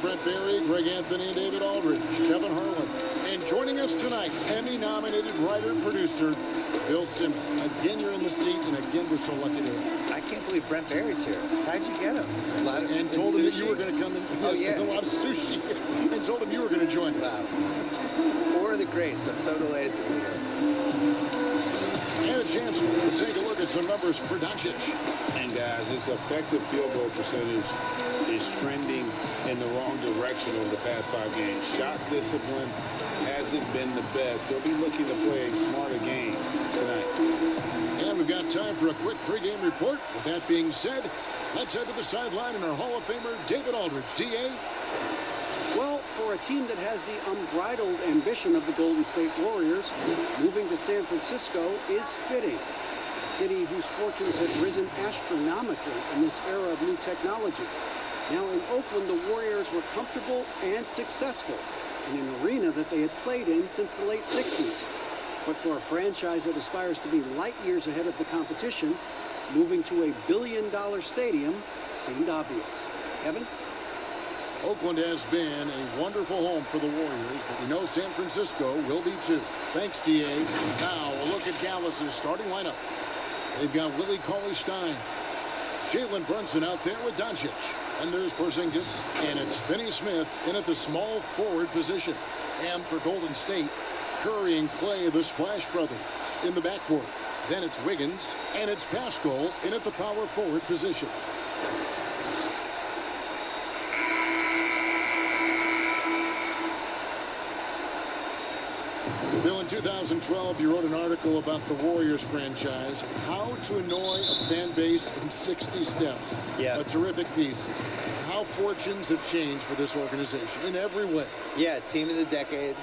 Brent Barry, Greg Anthony, David Aldridge, Kevin Harlan. And joining us tonight, Emmy-nominated writer-producer Bill Simmons. Again, you're in the seat, and again, we're so lucky to have you. I can't believe Brent Barry's here. How'd you get him? And told him that you were going to come in. Oh, yeah. A lot of sushi. And told him you were going to join us. Wow. Four of the greats. I'm so delighted to be here. And a chance to take a look at some numbers for Doncic. And guys, his effective field goal percentage is trending in the wrong direction over the past 5 games. Shot discipline hasn't been the best. He'll be looking to play a smarter game tonight. And we've got time for a quick pregame report. With that being said, let's head to the sideline and our Hall of Famer, David Aldridge. D.A.? Well, for a team that has the unbridled ambition of the Golden State Warriors, moving to San Francisco is fitting. A city whose fortunes have risen astronomically in this era of new technology. Now in Oakland, the Warriors were comfortable and successful in an arena that they had played in since the late 60s. But for a franchise that aspires to be light years ahead of the competition, moving to a billion-dollar stadium seemed obvious. Kevin? Oakland has been a wonderful home for the Warriors, but we know San Francisco will be too. Thanks, D.A. Now a look at Dallas's starting lineup. They've got Willie Cauley-Stein, Jalen Brunson out there with Doncic, and there's Porzingis, and it's Finney-Smith in at the small forward position. And for Golden State, Curry and Clay, the Splash Brothers, in the backcourt. Then it's Wiggins, and it's Pascal in at the power forward position. Bill, in 2012, you wrote an article about the Warriors franchise, How to Annoy a Fan Base in 60 Steps. Yeah. A terrific piece. How fortunes have changed for this organization in every way. Yeah, team of the decade.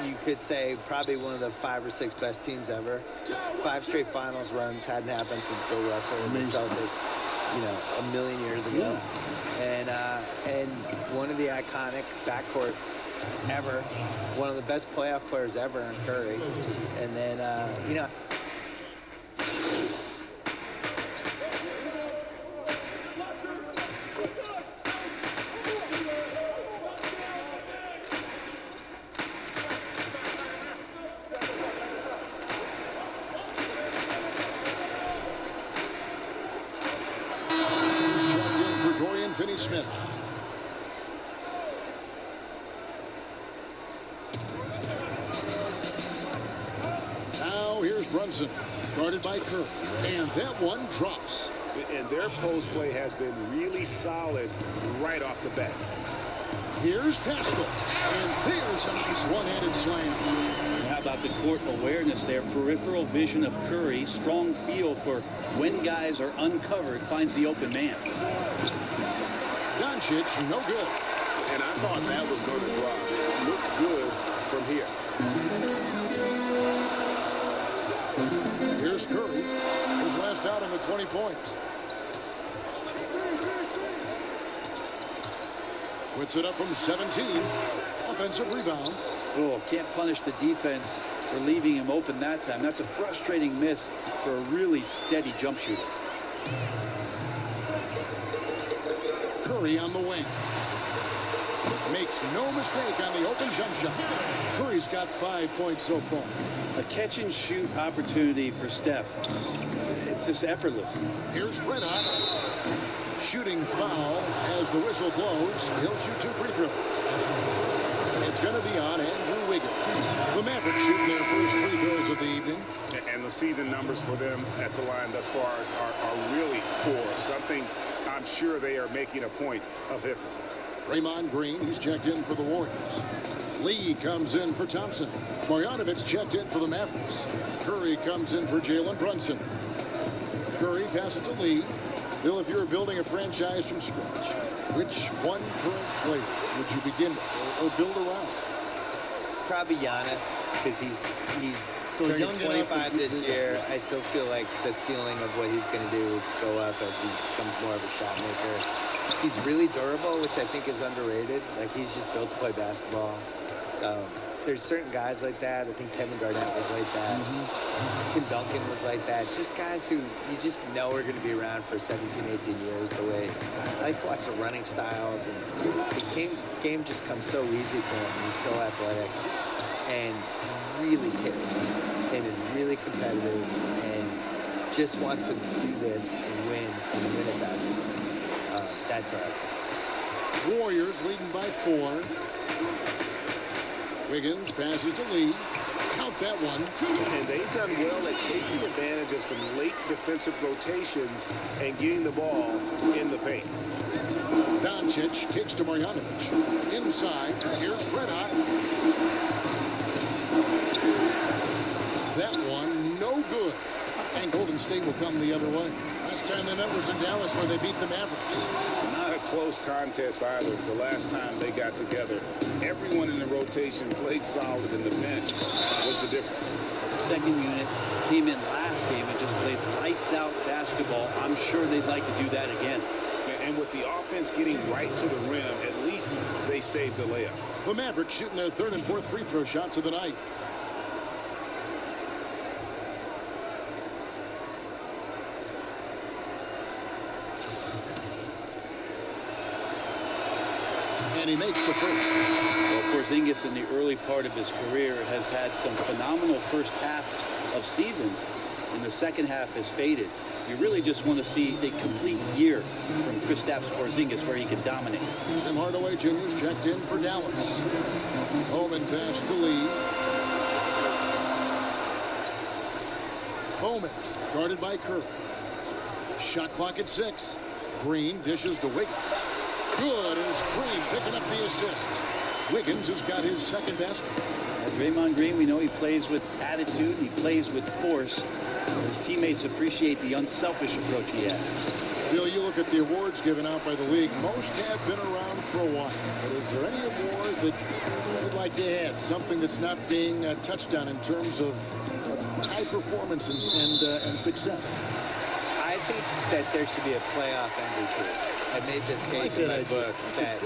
You could say probably one of the 5 or 6 best teams ever. 5 straight finals runs hadn't happened since Bill Russell and the Celtics, you know, a million years ago. Yeah. And one of the iconic backcourts ever, one of the best playoff players ever in Curry. And then, you know, Finney-Smith. Now here's Brunson, guarded by Curry, and that one drops. And their post play has been really solid right off the bat. Here's Pascal, and there's a nice one-handed slam. How about the court awareness there? Peripheral vision of Curry, strong feel for when guys are uncovered, finds the open man. Doncic, no good. And I thought that was going to drop. It looked good from here. Here's Curry, his last outing with 20 points. Puts it up from 17. Offensive rebound. Oh, can't punish the defense for leaving him open that time. That's a frustrating miss for a really steady jump shooter. Curry on the wing. Makes no mistake on the open jump shot. Curry's got 5 points so far. A catch and shoot opportunity for Steph. It's just effortless. Here's Reda. Shooting foul as the whistle blows. He'll shoot 2 free throws. It's going to be on Andrew Wiggins. The Mavericks shooting their first free throws of the evening. And the season numbers for them at the line thus far are really poor. Something I'm sure they are making a point of emphasis. Draymond Green, he's checked in for the Warriors. Lee comes in for Thompson. Marjanovic checked in for the Mavericks. Curry comes in for Jalen Brunson. Curry passes to Lee. Bill, if you were building a franchise from scratch, which one current player would you begin with or build around? Probably Giannis, because he's Still turning young 25 this year. I still feel like the ceiling of what he's going to do is go up as he becomes more of a shot maker. He's really durable, which I think is underrated. Like, he's just built to play basketball. there's certain guys like that. I think Kevin Garnett was like that. Tim Duncan was like that. Just guys who you just know are going to be around for 17, 18 years. The way I like to watch the running styles, and the game just comes so easy to him. He's so athletic and really cares and is really competitive and just wants to do this and win at basketball. That's right. Warriors leading by 4. Wiggins passes to Lee. Count that one. And they've done well at taking advantage of some late defensive rotations and getting the ball in the paint. Doncic kicks to Marjanovic. Inside, here's Red Hot. That one, no good. And Golden State will come the other way. Last time they met was in Dallas, where they beat the Mavericks. Not a close contest either. The last time they got together, everyone in the rotation played solid, and the bench was the difference. The second unit came in last game and just played lights out basketball. I'm sure they'd like to do that again. And with the offense getting right to the rim, at least they saved the layup. The Mavericks shooting their 3rd and 4th free throw shots of the night. And he makes the first. Well, Porzingis in the early part of his career has had some phenomenal first halves of seasons. In the second half has faded. You really just want to see a complete year from Kristaps Porzingis where he can dominate. Tim Hardaway Jr.'s checked in for Dallas. Bowman pass to Lee. Bowman guarded by Curry. Shot clock at 6. Green dishes to Wiggins. Good as Green picking up the assist. Wiggins has got his second basket. Draymond Green, we know he plays with attitude. He plays with force. His teammates appreciate the unselfish approach he has. Bill, you look at the awards given out by the league. Most have been around for a while. But is there any award that you'd like to add? Something that's not being touched on in terms of high performance and success? I think that there should be a playoff MVP. I made this case in my book that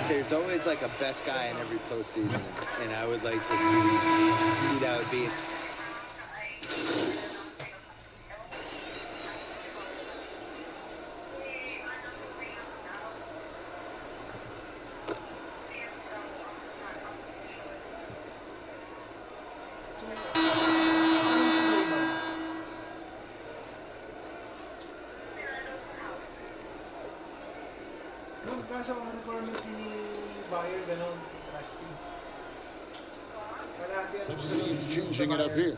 there's always like a best guy in every postseason, and I would like to see who that would be. Sa requirement ni Bayer, ganon, trusting. Substitutes changing it up here.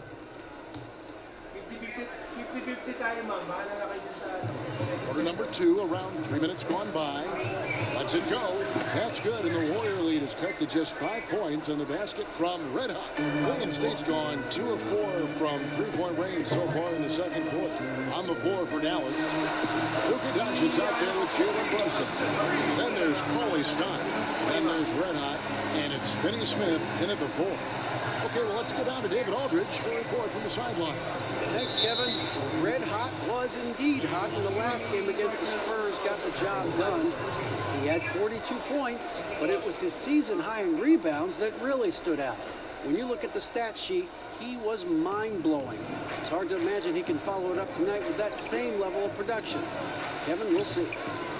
50-50 tayo, ma'am. Bahala na kayo sa Quarter number 2, around 3 minutes gone by. Lets it go. That's good, and the Warrior lead is cut to just 5 points, and the basket from Red Hot. Golden State's gone 2 of 4 from three-point range so far in the second quarter. On the floor for Dallas, Luka Doncic's out there with Jalen Brunson. Then there's Cauley Stein. Then there's Red Hot, and it's Finney Smith in at the 4. Okay, well, let's go down to David Aldridge for a report from the sideline. Thanks, Kevin. Red Hot was indeed hot in the last game against the Spurs. Got the job done. He had 42 points, but it was his season high in rebounds that really stood out. When you look at the stat sheet, he was mind-blowing. It's hard to imagine he can follow it up tonight with that same level of production. Kevin, we'll see.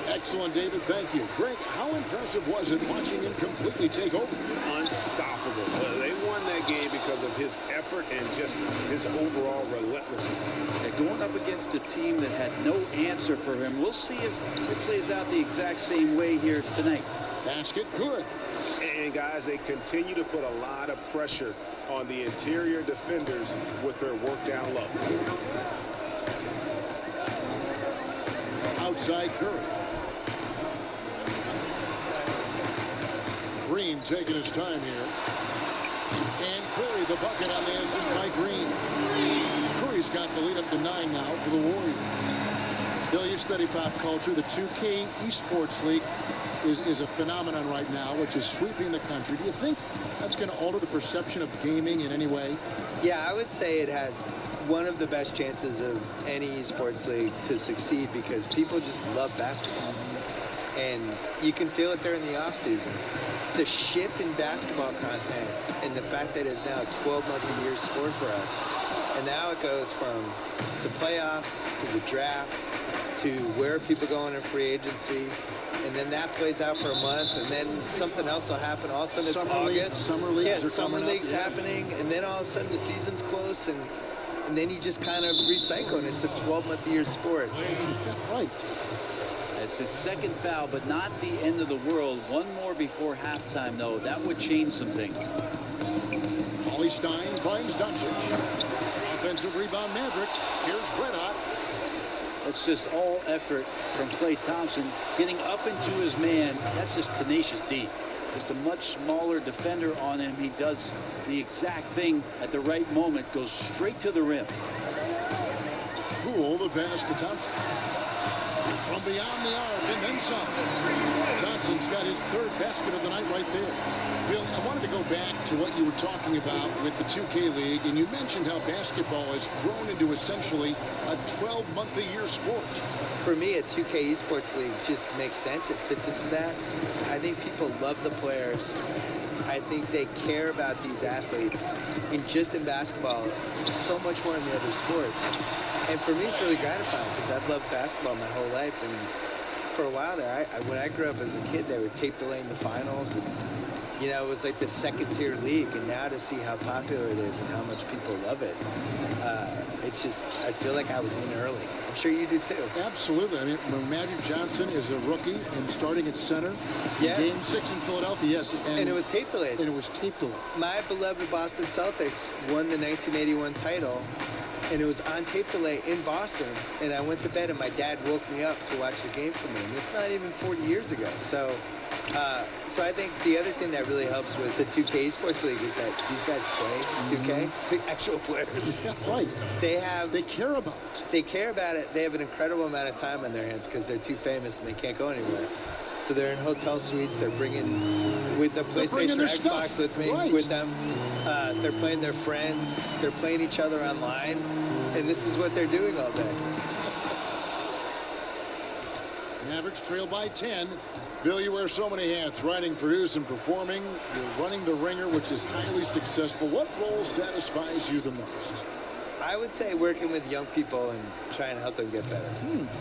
Excellent, David. Thank you. Greg, how impressive was it watching him completely take over? Unstoppable. They won that game because of his effort and just his overall relentlessness. They're going up against a team that had no answer for him. We'll see if it plays out the exact same way here tonight. Basket good. And guys, they continue to put a lot of pressure on the interior defenders with their work down low. Outside Curry. Green taking his time here. And Curry the bucket on the assist by Green. Curry's got the lead up to 9 now for the Warriors. Bill, you study pop culture. The 2K Esports League is a phenomenon right now, which is sweeping the country. Do you think that's going to alter the perception of gaming in any way? Yeah, I would say it has one of the best chances of any esports league to succeed because people just love basketball. And you can feel it during the offseason. The shift in basketball content and the fact that it's now a 12-month-a-year sport for us. And now it goes from the playoffs to the draft to where people going in free agency. And then that plays out for a month, and then something else will happen. All of a sudden it's August. Summer leagues are summer coming leagues up. happening, and then all of a sudden the season's close, and then you just kind of recycle, and it's a 12-month-a-year sport. Right. It's his second foul, but not the end of the world. One more before halftime, though. That would change some things. Ollie Stein finds Doncic. Offensive rebound Mavericks. Here's Red Hot. That's just all effort from Klay Thompson. Getting up into his man, that's just tenacious D. Just a much smaller defender on him. He does the exact thing at the right moment. Goes straight to the rim. Poole the pass to Thompson. From beyond the arc and then some. Thompson's got his third basket of the night right there. Bill, I wanted to go back to what you were talking about with the 2K League, and you mentioned how basketball has grown into essentially a 12-month-a-year sport. For me, a 2K Esports League just makes sense. It fits into that. I think people love the players. I think they care about these athletes. And just in basketball, so much more in the other sports. And for me, it's really gratifying because I've loved basketball my whole life. And for a while there, when I grew up as a kid, they were tape delaying the finals. And, you know, it was like the second-tier league. And now to see how popular it is and how much people love it, it's just, I feel like I was in early. I'm sure you do too. Absolutely. I mean, when Magic Johnson is a rookie and starting at center, yeah. Game 6 in Philadelphia, yes. And it was tape delayed. And it was tape delayed. My beloved Boston Celtics won the 1981 title, and it was on tape delay in Boston. And I went to bed, and my dad woke me up to watch the game for me. And it's not even 40 years ago. So I think the other thing that really helps with the 2K Esports League is that these guys play 2K, the actual players. Yeah, right. They care about it. They care about it. They have an incredible amount of time on their hands because they're too famous and they can't go anywhere. So they're in hotel suites. They're bringing with the PlayStation or Xbox stuff. with me, right. with them. They're playing their friends. They're playing each other online, and this is what they're doing all day. Mavericks trail by 10. Bill, you wear so many hats, writing, producing, performing. You're running the ringer, which is highly successful. What role satisfies you the most? I would say working with young people and trying to help them get better.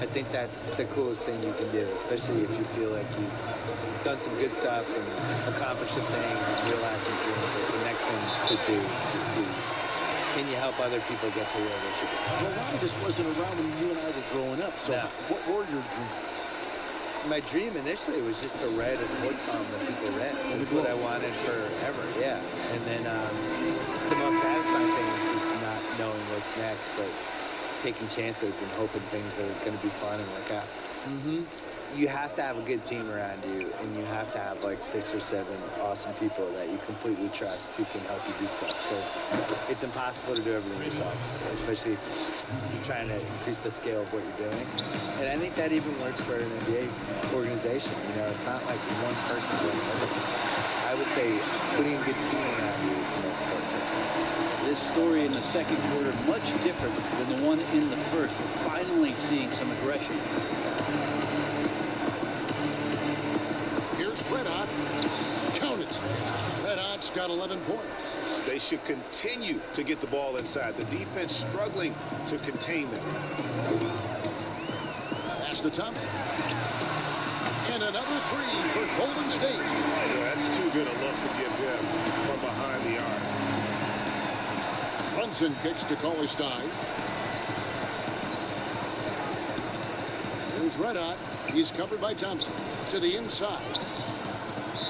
I think that's the coolest thing you can do, especially if you feel like you've done some good stuff and accomplished some things and realized some dreams. Like the next thing to do is just do. Can you help other people get to where they should be? Well, a lot of this wasn't around when you and I were growing up. So no. What were your dreams? My dream initially was just to write a sports column that people read. That's what I wanted forever, yeah. And then the most satisfying thing is just not knowing what's next, but taking chances and hoping things are going to be fun and work out. You have to have a good team around you, and you have to have like 6 or 7 awesome people that you completely trust who can help you do stuff, because it's impossible to do everything yourself, especially if you're trying to increase the scale of what you're doing. And I think that even works for an NBA organization. You know, it's not like one person doing everything. I would say putting a good team around you is the most important thing. This story in the second quarter much different than the one in the first. We're finally seeing some aggression. Here's Red Hot. Count it. Red Hot's got 11 points. They should continue to get the ball inside. The defense struggling to contain them. Pass to Thompson. And another three for Golden State. Yeah, that's too good a look to give him from behind the arc. Brunson kicks to Cauley-Stein. Here's Red Hot. He's covered by Thompson. To the inside.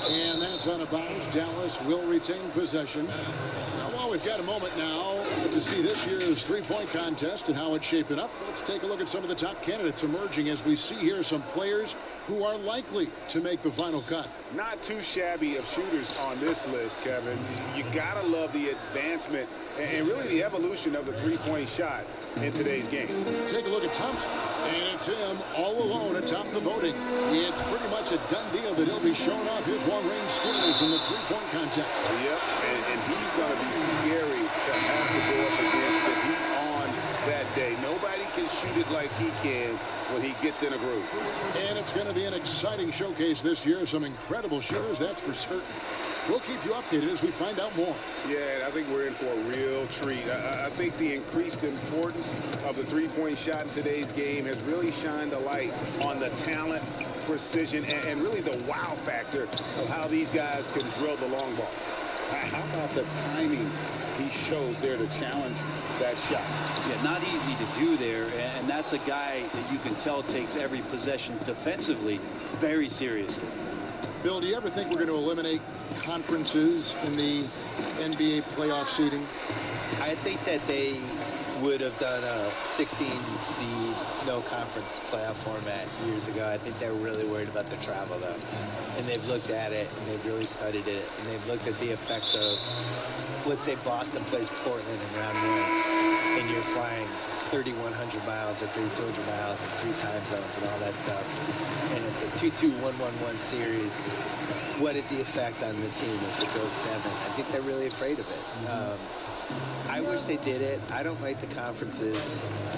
And that's out of bounds. Dallas will retain possession. Now, while we've got a moment now to see this year's three-point contest and how it's shaping up, let's take a look at some of the top candidates emerging as we see here some players who are likely to make the final cut. Not too shabby of shooters on this list, Kevin. You gotta love the advancement and really the evolution of the three-point shot in today's game. Take a look at Thompson, and it's him all alone atop the voting. It's pretty much a done deal that he'll be showing off his long-range skills in the three-point contest. Yep, and he's going to be scary to have to go up against if he's on that day. Nobody can shoot it like he can when he gets in a groove. And it's going to be an exciting showcase this year. Some incredible shooters, that's for certain. We'll keep you updated as we find out more. Yeah, I think we're in for a real treat. I think the increased importance of the three-point shot in today's game has really shined a light on the talent, precision, and really the wow factor of how these guys can drill the long ball. How about the timing he shows there to challenge that shot? Yeah, not easy to do there, and that's a guy that you can tell takes every possession defensively very seriously. Bill, do you ever think we're going to eliminate conferences in the NBA playoff seeding? I think that they would have done a 16 seed no conference playoff format years ago. I think they're really worried about the travel though, and they've looked at it and they've really studied it, and they've looked at the effects of, let's say Boston plays Portland in round one and you're flying 3,100 miles or 3,200 miles in 3 time zones and all that stuff, and it's a 2-2-1-1-1 series. What is the effect on the team if it goes 7? I think they're really afraid of it. I wish they did it. I don't like the conferences.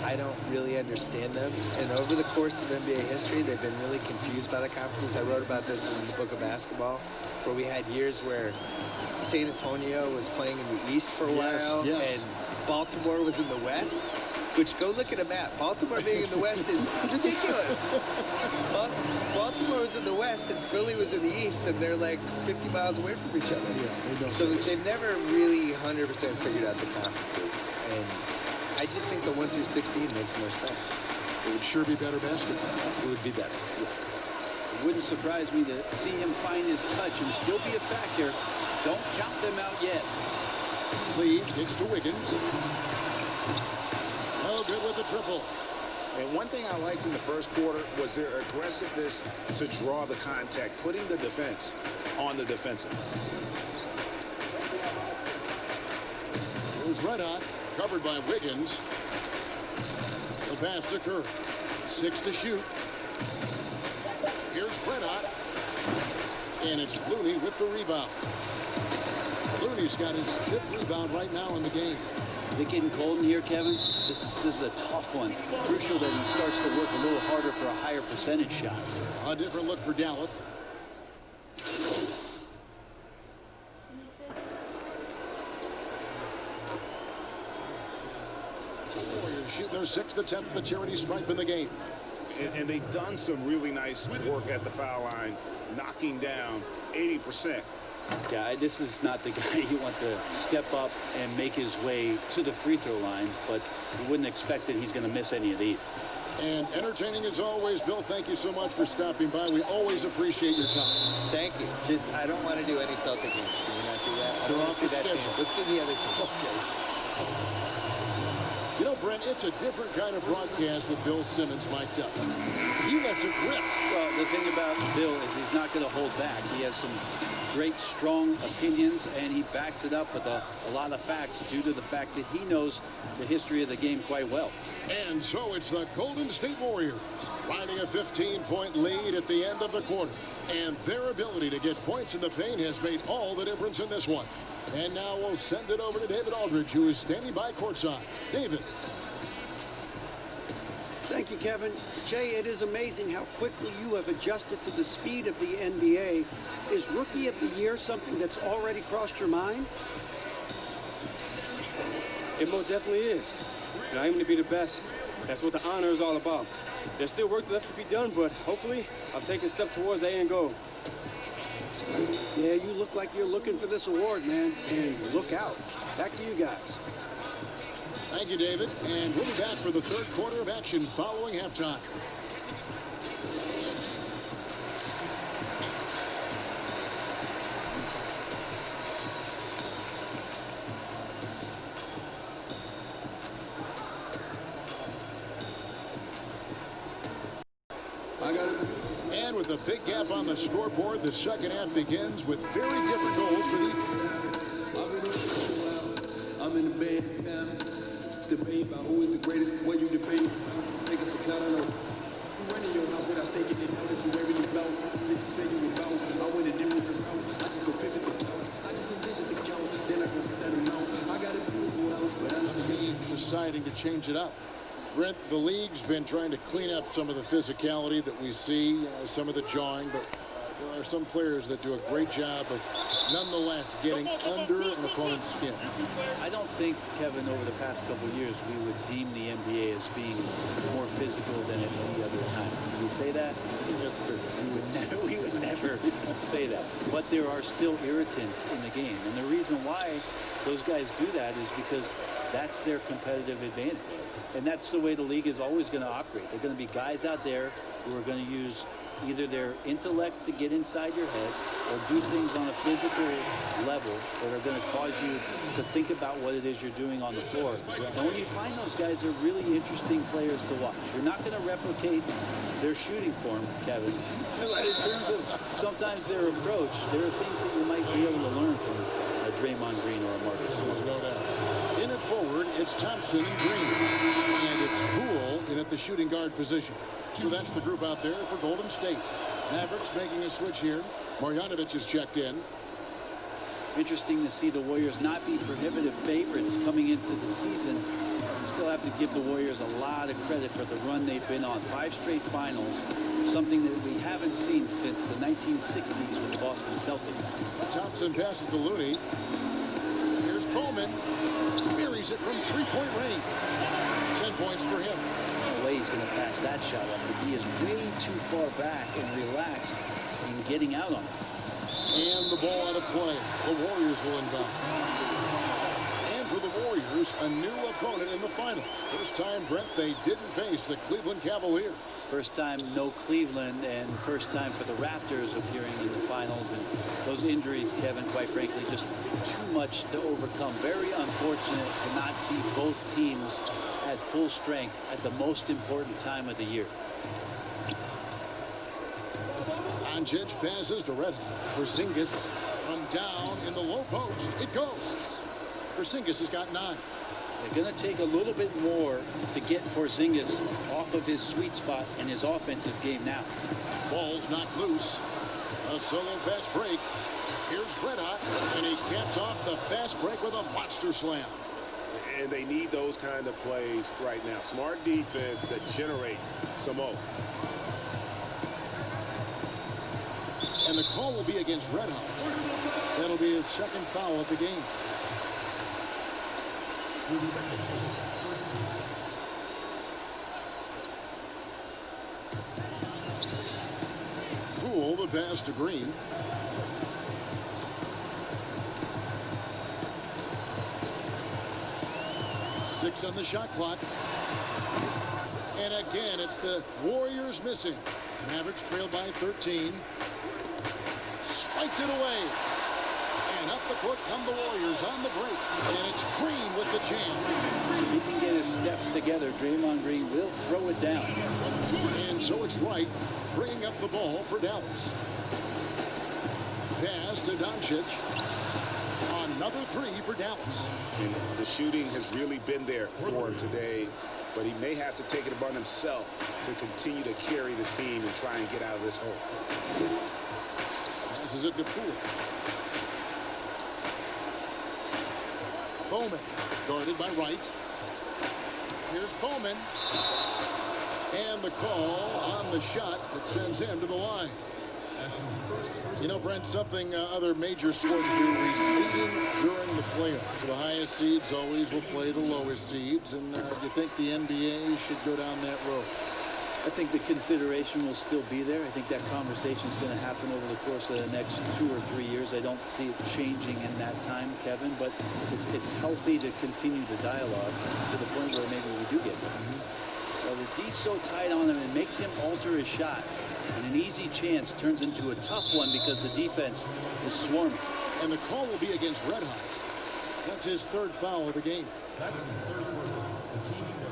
I don't really understand them. And over the course of NBA history, they've been really confused by the conferences. I wrote about this in the book of basketball, where we had years where San Antonio was playing in the East for a while, and Baltimore was in the West. Which, go look at a map. Baltimore being in the West is ridiculous. Baltimore was in the West and Philly was in the East, and they're like 50 miles away from each other. Yeah, so they've never really 100% figured out the conferences. And I just think the 1 through 16 makes more sense. It would sure be better basketball. It would be better. Yeah. It wouldn't surprise me to see him find his touch and still be a factor. Don't count them out yet. Lee gets to Wiggins. Oh, good with the triple. And one thing I liked in the first quarter was their aggressiveness to draw the contact, putting the defense on the defensive. Here's Red Hot, covered by Wiggins. The pass to Curry. 6 to shoot. Here's Red Hot. And it's Looney with the rebound. Looney's got his 5th rebound right now in the game. Is it getting cold in here, Kevin? This is a tough one. Crucial that he starts to work a little harder for a higher percentage shot. A different look for Gallup. Warriors shooting their 6th attempt at the charity stripe in the game. And they've done some really nice work at the foul line, knocking down 80%. Yeah, this is not the guy you want to step up and make his way to the free throw line, but you wouldn't expect that he's going to miss any of these. And entertaining as always, Bill. Thank you so much for stopping by. We always appreciate your time. Thank you. Just, I don't want to do any Celtic games. Can you not do that? I don't want to see that team. Let's do the other team. Okay. You know, Brent, it's a different kind of broadcast with Bill Simmons mic'd up. He lets it rip. Well, the thing about Bill is he's not going to hold back. He has some great, strong opinions, and he backs it up with a lot of facts due to the fact that he knows the history of the game quite well. And so it's the Golden State Warriors riding a 15-point lead at the end of the quarter. And their ability to get points in the paint has made all the difference in this one. And now we'll send it over to David Aldridge, who is standing by courtside. David. Thank you, Kevin. Jay, it is amazing how quickly you have adjusted to the speed of the NBA. Is Rookie of the Year something that's already crossed your mind? It most definitely is. And I aim to be the best. That's what the honor is all about. There's still work left to be done, but hopefully I've taken a step towards the end goal. Yeah, you look like you're looking for this award, man. And look out. Back to you guys. Thank you, David. And we'll be back for the 3rd quarter of action following halftime. And with a big gap on the scoreboard, the second half begins with very different goals for the... I'm in the bed now. Debate about who is the greatest, what you debate. Take it for clout, I know. You running your house without staking it out if you wearing your belt. If you say you about, I went a different route. I just go pivot the couch. I just envision the count, then I go put that amount. I got a beautiful house, but I just deciding to change it up. Brent, the league's been trying to clean up some of the physicality that we see, some of the jawing, but there are some players that do a great job of nonetheless getting under an opponent's skin. I don't think, Kevin, over the past couple of years, we would deem the NBA as being more physical than at any other time. Can we say that? Yes, sir. We would never say that. But there are still irritants in the game. And the reason why those guys do that is because that's their competitive advantage. And that's the way the league is always going to operate. There are going to be guys out there who are going to use either their intellect to get inside your head or do things on a physical level that are going to cause you to think about what it is you're doing on the floor. And when you find those guys, they're really interesting players to watch. You're not going to replicate their shooting form, Kevin. In terms of sometimes their approach, there are things that you might be able to learn from a Draymond Green or a Marcus. There's no doubt. In at forward, it's Thompson and Green. And it's Poole in at the shooting guard position. So that's the group out there for Golden State. Mavericks making a switch here. Marjanovic is checked in. Interesting to see the Warriors not be prohibitive favorites coming into the season. You still have to give the Warriors a lot of credit for the run they've been on. 5 straight finals, something that we haven't seen since the 1960s with the Boston Celtics. Thompson passes to Looney. Here's Bowman. Buries it from 3-point range. 10 points for him. No way he's going to pass that shot up. But he is way too far back and relaxed in getting out on it. And the ball out of play. The Warriors will inbound. And for the Warriors, a new opponent in the finals. First time, Brent, they didn't face the Cleveland Cavaliers. First time no Cleveland, and first time for the Raptors appearing in the finals. And those injuries, Kevin, quite frankly, just too much to overcome. Very unfortunate to not see both teams at full strength at the most important time of the year. Doncic passes to Red. Porzingis from down in the low post. It goes. Porzingis has got 9. They're going to take a little bit more to get Porzingis off of his sweet spot in his offensive game now. Ball's knocked loose. A solo fast break. Here's Red Hot, and he caps off the fast break with a monster slam. And they need those kind of plays right now. Smart defense that generates some more. And the call will be against Red Hot. That'll be his second foul of the game. Poole, the pass to Green. Six on the shot clock. And again, it's the Warriors missing. Mavericks trailed by 13. Spiked it away. And up the court come the Warriors on the break. And it's Green with the jam. If he can get his steps together, Draymond Green will throw it down. And so it's Wright bringing up the ball for Dallas. Pass to Doncic. Another 3 for Dallas. And the shooting has really been there for him today. But he may have to take it upon himself to continue to carry this team and try and get out of this hole. Passes it to Poole. Bowman guarded by Wright. Here's Bowman. And the call on the shot that sends him to the line. You know, Brent, something other major sports do, reseeding during the playoffs. The highest seeds always will play the lowest seeds, and you think the NBA should go down that road? I think the consideration will still be there. I think that conversation is going to happen over the course of the next 2 or 3 years. I don't see it changing in that time, Kevin, but it's healthy to continue the dialogue to the point where maybe we do get there. Well, the D's so tight on him, it makes him alter his shot. And an easy chance turns into a tough one because the defense is swarming. And the call will be against Red Hot. That's his 3rd foul of the game. That's his 3rd versus the team's 3rd.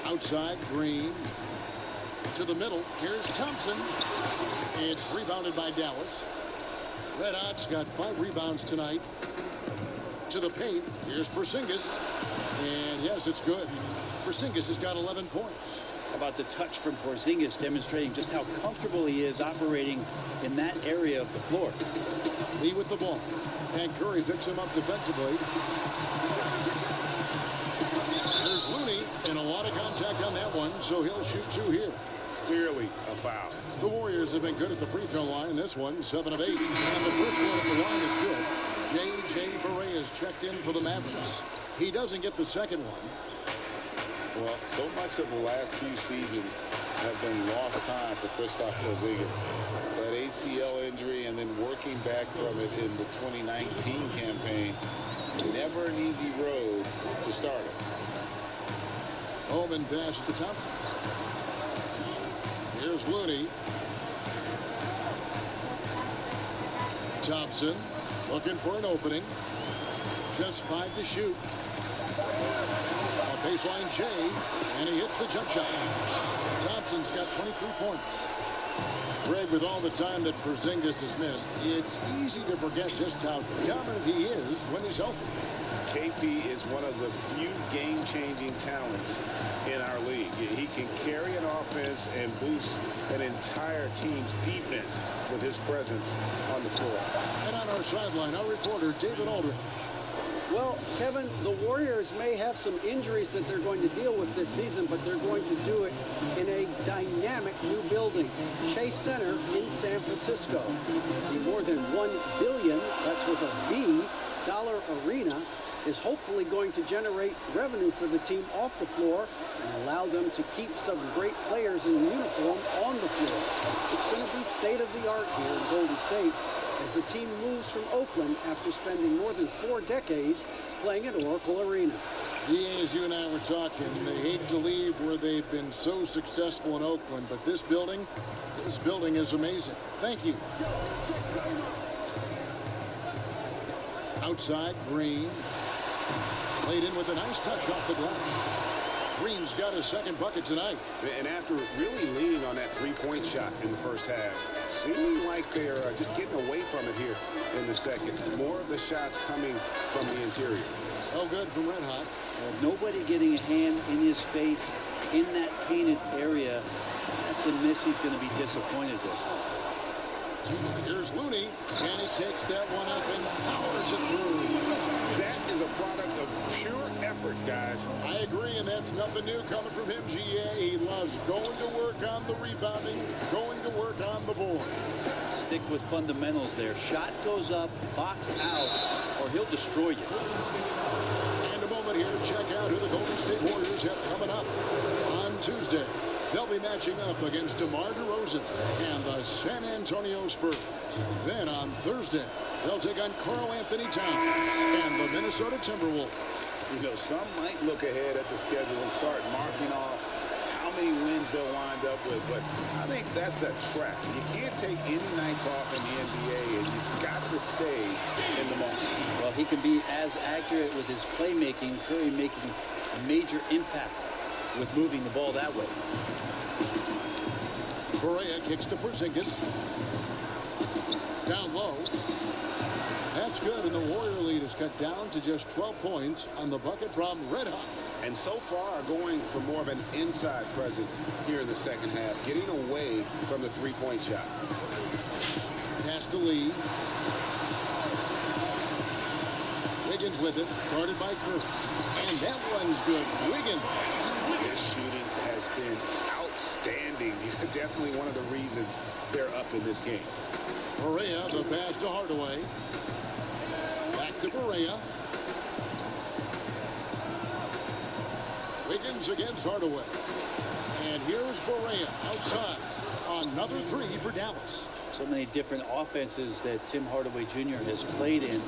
Outside, Green. To the middle. Here's Thompson. It's rebounded by Dallas. Red Hot's got 5 rebounds tonight. To the paint. Here's Porzingis. And yes, it's good. Porzingis has got 11 points. about the touch from Porzingis, demonstrating just how comfortable he is operating in that area of the floor. Lee with the ball. And Curry picks him up defensively. There's Looney, and a lot of contact on that one, so he'll shoot 2 here. Clearly a foul. The Warriors have been good at the free throw line. This one, 7 of 8. And the first one at the line is good. J.J. Barea is checked in for the Mavs. He doesn't get the second one. Well, so much of the last few seasons have been lost time for Kristaps Porzingis. That ACL injury and then working back from it in the 2019 campaign. Never an easy road to start it. Holman pass to Thompson. Here's Looney. Thompson looking for an opening. Just 5 to shoot. Baseline J, and he hits the jump shot. Thompson's got 23 points. Greg, with all the time that Porzingis has missed, it's easy to forget just how dominant he is when he's healthy. KP is one of the few game-changing talents in our league. He can carry an offense and boost an entire team's defense with his presence on the floor. And on our sideline, our reporter, David Aldridge. Well, Kevin, the Warriors may have some injuries that they're going to deal with this season, but they're going to do it in a dynamic new building, Chase Center in San Francisco. The more than $1 billion, that's with a B, dollar arena is hopefully going to generate revenue for the team off the floor and allow them to keep some great players in uniform on the floor. It's going to be state-of-the-art here in Golden State as the team moves from Oakland after spending more than 4 decades playing at Oracle Arena. DA, as you and I were talking, they hate to leave where they've been so successful in Oakland, but this building is amazing. Thank you. Outside, Green. Played in with a nice touch off the glass. Green's got his second bucket tonight. And after really leaning on that three-point shot in the first half, seeming like they're just getting away from it here in the second. More of the shots coming from the interior. So good from Red Hot. Nobody getting a hand in his face in that painted area. That's a miss he's going to be disappointed with. Here's Looney, and he takes that one up and powers it through. That is a product of pure effort, guys. I agree, and that's nothing new coming from him, GA. He loves going to work on the rebounding, going to work on the board. Stick with fundamentals there. Shot goes up, box out, or he'll destroy you. And a moment here, check out who the Golden State Warriors have coming up on Tuesday. They'll be matching up against DeMar DeRozan and the San Antonio Spurs. Then on Thursday, they'll take on Karl Anthony Towns and the Minnesota Timberwolves. You know, some might look ahead at the schedule and start marking off how many wins they'll wind up with, but I think that's a trap. You can't take any nights off in the NBA, and you've got to stay in the moment. Well, he can be as accurate with his playmaking, Curry making a major impact with moving the ball that way. Barea kicks to Porzingis. Down low. That's good, and the Warrior lead is cut down to just 12 points on the bucket from Red Hot. And so far going for more of an inside presence here in the second half, getting away from the three-point shot. Pass to Lee. Wiggins with it, guarded by Curry. And that one's good. Wiggins. His shooting has been outstanding. Definitely one of the reasons they're up in this game. Barea, the pass to Hardaway. Back to Barea. Wiggins against Hardaway. And here's Barea outside. Another three for Dallas. So many different offenses that Tim Hardaway Jr. has played in,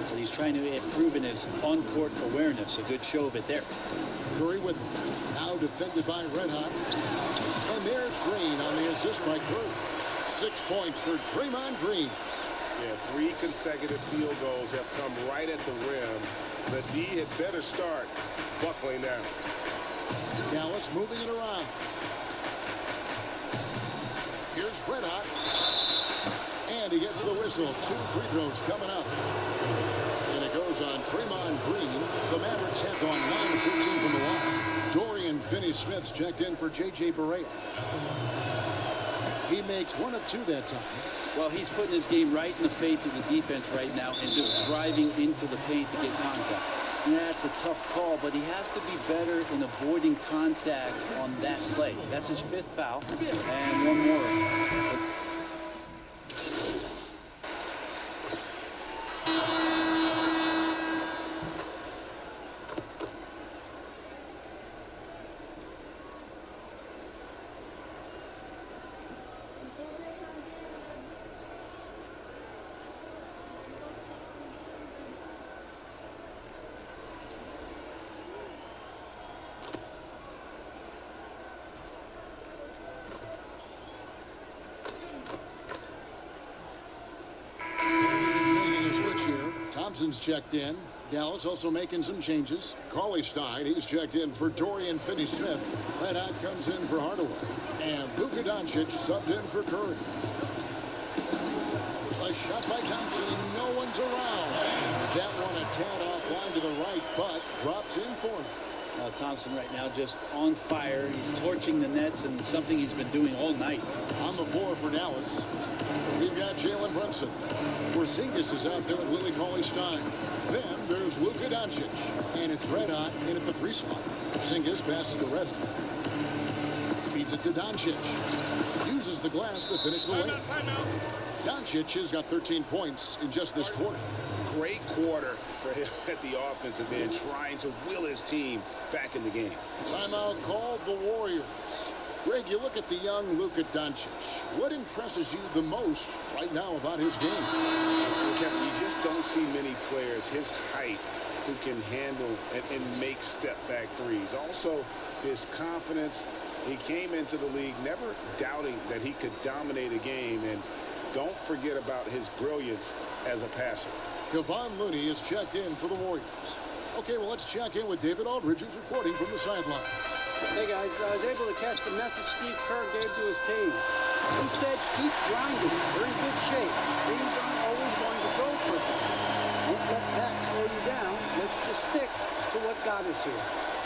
but he's trying to improve in his on-court awareness. A good show of it there. Curry with him. Now defended by Red Hot. And there's Green on the assist by Curry. 6 points for Draymond Green. Yeah, 3 consecutive field goals have come right at the rim. The D had better start buckling down. Dallas moving it around. Here's Red Hot. And he gets the whistle. 2 free throws coming up. And it goes on Draymond Green. The Mavericks have gone 9 of 13 from the line. Dorian Finney-Smith's checked in for J.J. Barea. He makes 1 of 2 that time. Well, he's putting his game right in the face of the defense right now and just driving into the paint to get contact. Yeah, it's a tough call, but he has to be better in avoiding contact on that play. That's his 5th foul, and 1 more. Thompson's checked in. Dallas also making some changes. Cauley-Stein, he's checked in for Dorian Finney-Smith. Red Hot comes in for Hardaway. And Luka Doncic subbed in for Curry. A shot by Thompson, and no one's around. That one a tad offline to the right, but drops in for him. Thompson right now just on fire. He's torching the nets, and something he's been doing all night. On the floor for Dallas, we've got Jalen Brunson. Porzingis is out there with Willie Cauley-Stein. Then there's Luka Doncic, and it's Red Hot in at the 3 slot. Porzingis passes to Red Hot. Feeds it to Doncic. Uses the glass to finish the layup. Doncic has got 13 points in just this quarter. Great quarter for him at the offensive end, trying to will his team back in the game. Timeout called the Warriors. Greg, you look at the young Luka Doncic. What impresses you the most right now about his game? Well, Kevin, you just don't see many players his height who can handle and make step-back threes. Also, his confidence. He came into the league never doubting that he could dominate a game. And don't forget about his brilliance as a passer. Kevon Looney is checked in for the Warriors. Okay, well, let's check in with David Aldridge, who's reporting from the sideline. Hey, guys, I was able to catch the message Steve Kerr gave to his team. He said, keep grinding. They're in good shape. Things aren't always going to go perfect. Don't let that slow you down. Let's just stick to what got us here.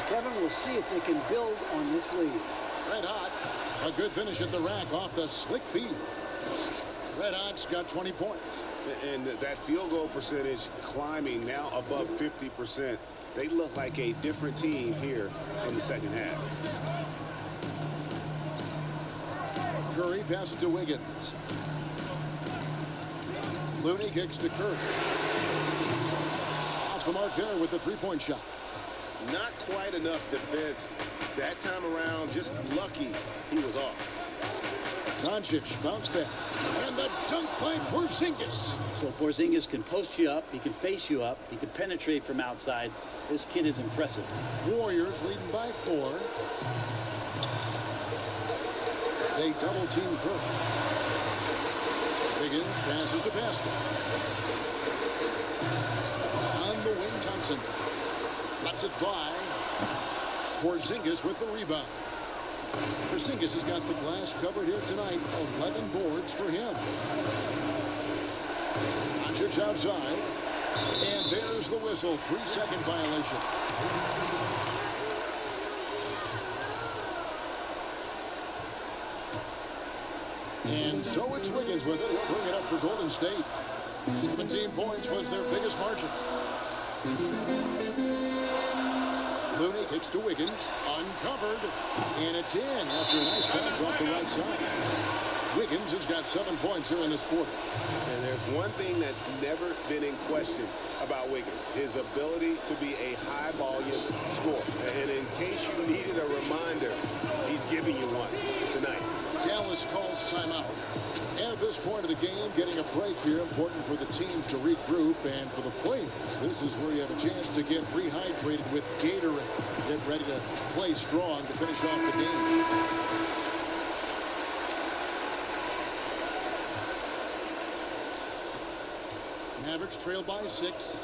Kevin, we'll see if they can build on this lead. Red Hot, a good finish at the rack off the slick feed. Red Hot's got 20 points. And that field goal percentage climbing now above 50%. They look like a different team here in the second half. Curry passes to Wiggins. Looney kicks to Curry. Off the mark there with the 3-point shot. Not quite enough defense that time around. Just lucky he was off. Doncic bounce back. And the dunk by Porzingis. So Porzingis can post you up. He can face you up. He can penetrate from outside. This kid is impressive. Warriors leading by 4. They double team Curry. Wiggins passes to basket. On the wing, Thompson lets it fly. Porzingis with the rebound. Porzingis has got the glass covered here tonight. 11 boards for him. Doncic outside. And there's the whistle. 3-second violation. And so it's Wiggins with it. He'll bring it up for Golden State. 17 points was their biggest margin. Looney kicks to Wiggins. Uncovered. And it's in after a nice bounce off the right side. Wiggins has got 7 points here in this quarter. And there's one thing that's never been in question about Wiggins, his ability to be a high-volume scorer. And in case you needed a reminder, he's giving you one tonight. Dallas calls timeout. And at this point of the game, getting a break here, important for the teams to regroup, and for the players, this is where you have a chance to get rehydrated with Gatorade. Get ready to play strong to finish off the game. Mavericks trail by 6.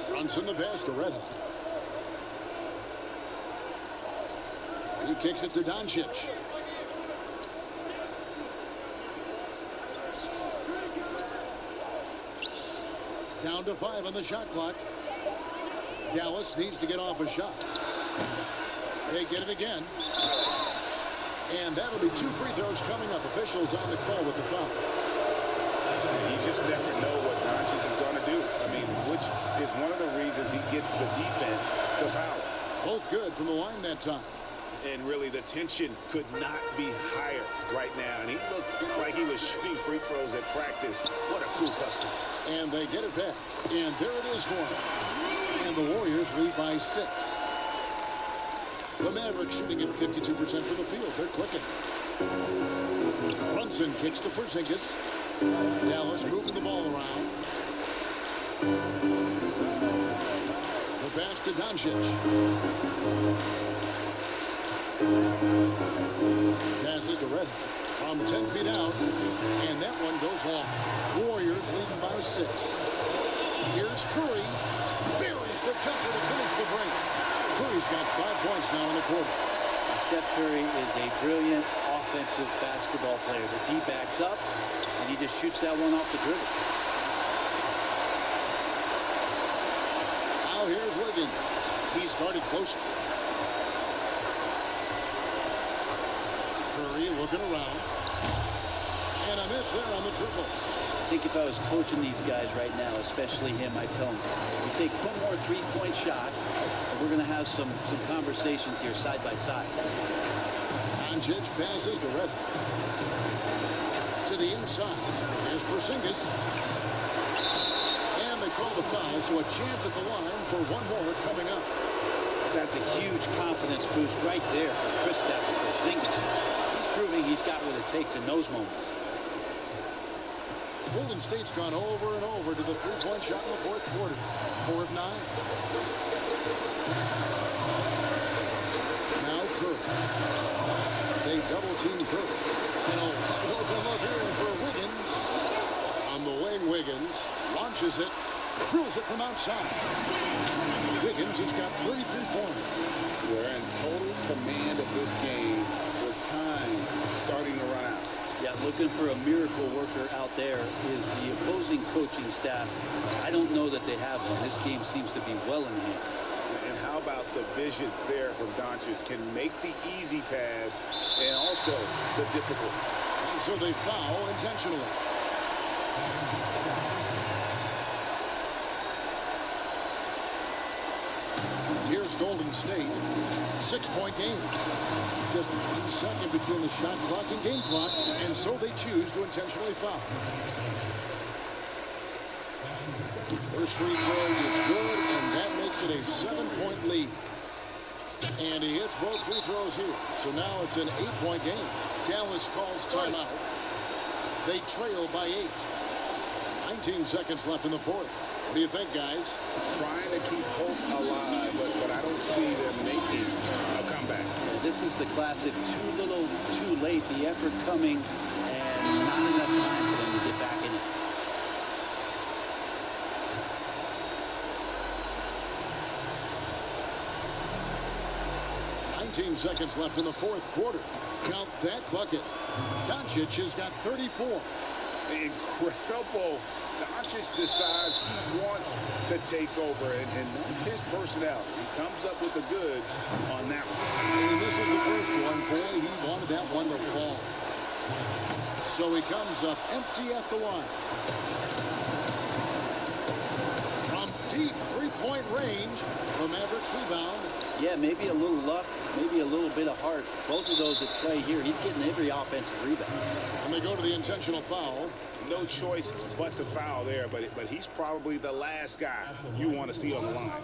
Brunson the pass to Red Hot. He kicks it to Doncic. Down to 5 on the shot clock. Dallas needs to get off a shot. They get it again. And that'll be 2 free throws coming up. Officials on the call with the foul. You just never know what Doncic is going to do. I mean, which is one of the reasons he gets the defense to foul. Both good from the line that time. And really, the tension could not be higher right now. And he looked like he was shooting free throws at practice. What a cool customer. And they get it back. And there it is one. And the Warriors lead by 6. The Mavericks shooting at 52% from the field. They're clicking. Brunson kicks to Porzingis. Dallas moving the ball around. The pass to Doncic. Passes to Red from 10 feet out. And that one goes long. Warriors leading by 6. Here's Curry. Buries the jumper to finish the break. Curry's got 5 points now in the quarter. Steph Curry is a brilliant offensive basketball player. The D backs up, and he just shoots that one off the dribble. Now here's Wiggins. He's guarded closely. Curry looking around. And a miss there on the triple. I think if I was coaching these guys right now, especially him, I'd tell him, you take one more 3-point shot, and we're going to have some conversations here side by side. Doncic passes to Red. To the inside. Here's Porzingis. And they call the foul, so a chance at the line for one more coming up. That's a huge confidence boost right there for Kristaps Porzingis. He's proving he's got what it takes in those moments. Golden State's gone over and over to the 3-point shot in the fourth quarter. 4 of 9. Now Curry. They double team Curry. And a wide open look here for Wiggins. On the wing, Wiggins launches it, drills it from outside. Wiggins has got 33 points. They're in total command of this game with time starting to run out. Yeah, looking for a miracle worker out there is the opposing coaching staff. I don't know that they have one. This game seems to be well in hand. And how about the vision there from Doncic? Can make the easy pass and also the difficult. And so they foul intentionally. Here's Golden State. 6-point game. Just 1 second between the shot clock and game clock, and so they choose to intentionally foul. First free throw is good, and that makes it a 7-point lead. And he hits both free throws here. So now it's an 8-point game. Dallas calls timeout. They trail by 8. 19 seconds left in the fourth. What do you think, guys? Trying to keep hope alive, but I don't see them making a comeback. Yeah, this is the classic too little, too late. The effort coming, and not enough time for them to get back in it. Seconds left in the fourth quarter. Count that bucket. Doncic has got 34. Incredible. Doncic decides he wants to take over, and that's his personality. He comes up with the goods on that one. And this is the first one. Boy, he wanted that one to fall. So he comes up empty at the line. From deep 3-point range, the Mavericks rebound. Yeah, maybe a little luck, maybe a little bit of heart. Both of those at play here. He's getting every offensive rebound. And they go to the intentional foul. No choice but to foul there, but he's probably the last guy you want to see on the line.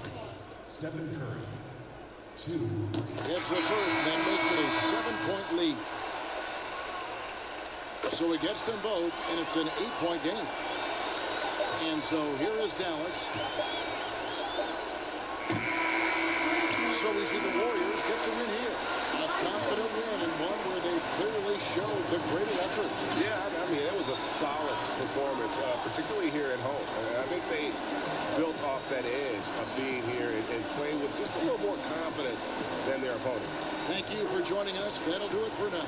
Stephen Curry, 2. It's the first, and that makes it a 7-point lead. So he gets them both, and it's an 8-point game. And so here is Dallas. So we see the Warriors get the win here. A confident win, and one where they clearly showed the greater effort. Yeah, I mean, it was a solid performance, particularly here at home. I think they built off that edge of being here and playing with just a little more confidence than their opponent. Thank you for joining us. That'll do it for now.